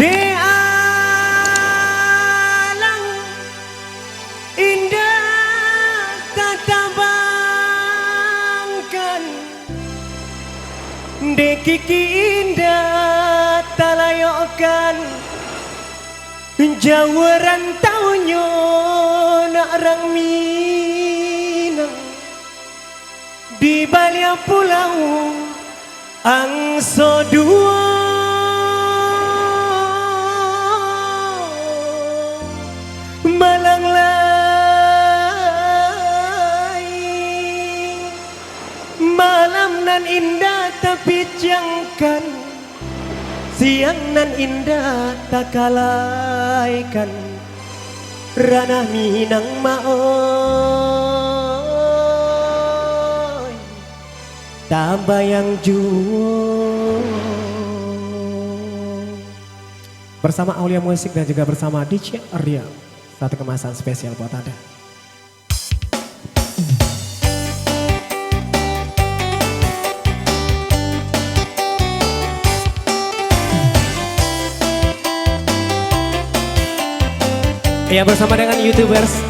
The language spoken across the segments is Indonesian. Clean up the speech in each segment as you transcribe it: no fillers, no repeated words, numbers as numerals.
Di alam indah tatabangkan, di kiki indah talayokkan, Jawa rantaunya nak rang Minang, di balik pulau angso dua. Malang lain malam nan indah tapi jangkan, siang nan indah tak kalaikan, ranah Minang maoi tak bayang jual. Bersama Aulia Musik dan juga bersama DJ Arya, satu kemasan spesial buat Anda. Ya, bersama dengan YouTubers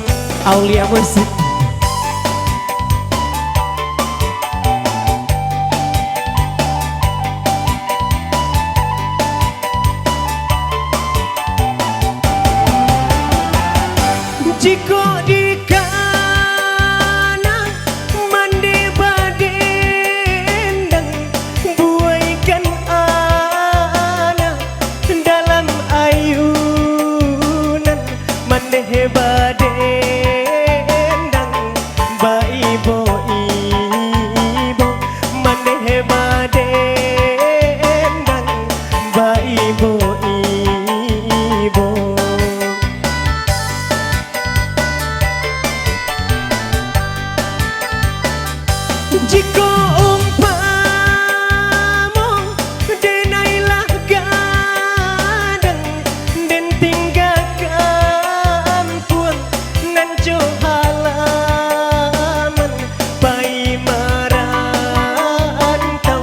Aulia Musik. Jika di kanan mandi badendang, buaikan anak dalam ayunan, mandi badendang ba ibo ibo, mandi badendang ba ibo ibo. Jika umpama denailah gadang dan tinggalkan puang nan halaman, pai merantau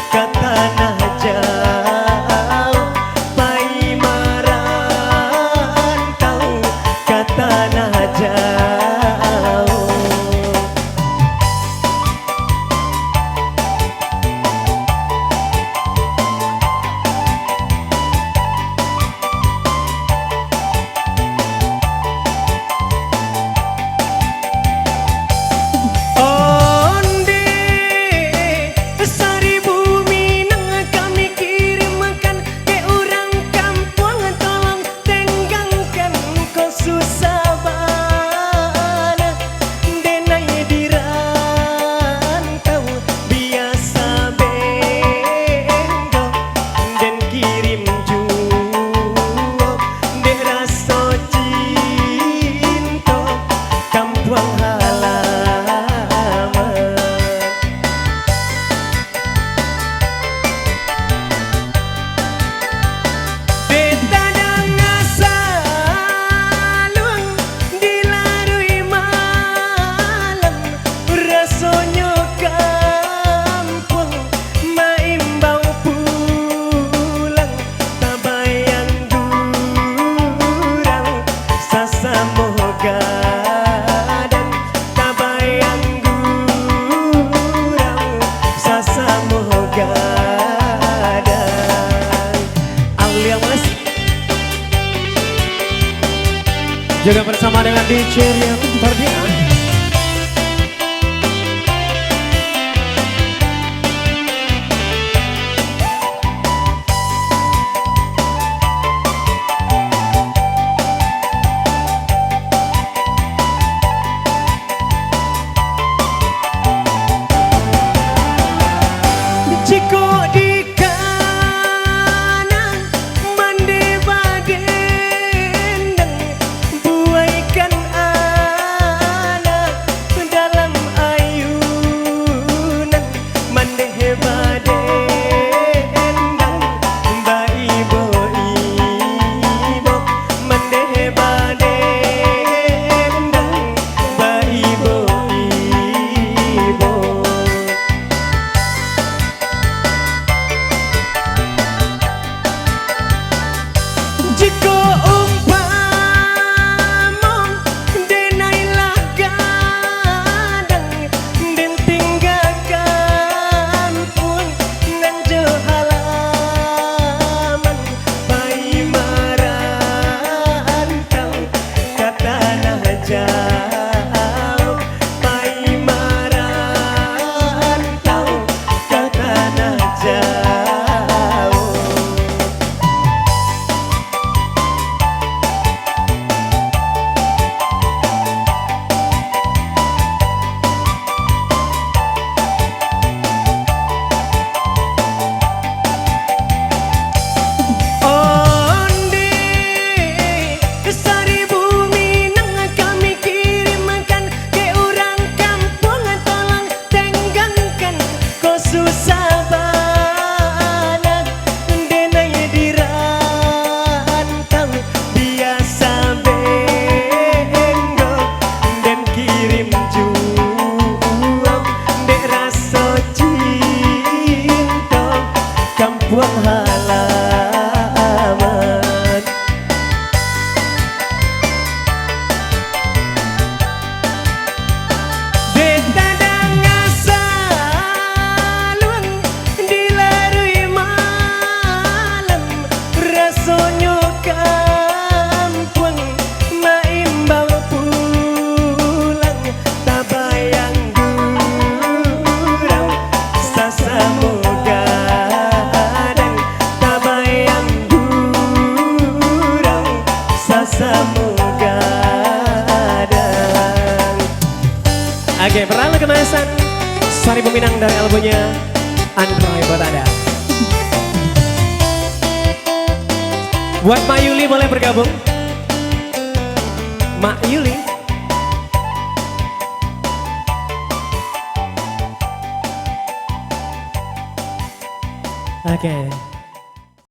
ke tanah jauh, pai merantau ke tanah jauh. Juga bersama dengan DJ yang berdiam. Jika di kanan mandi badendang, buaikan anak dalam ayunan, mandi badendang ba ibo ibo, mandi badendang ba ibo ibo. buang halaman. Betadang ngasaluang dilarui malam, rasonyo kampung maimbau pulang, tabayang durang sasamu gadang, tabayang durang sasamu gadang. Oke, perlalu kemasan Sari Peminang dari albumnya Android buat Anda. Buat Mak Yuli boleh bergabung. Mak Yuli. Oke.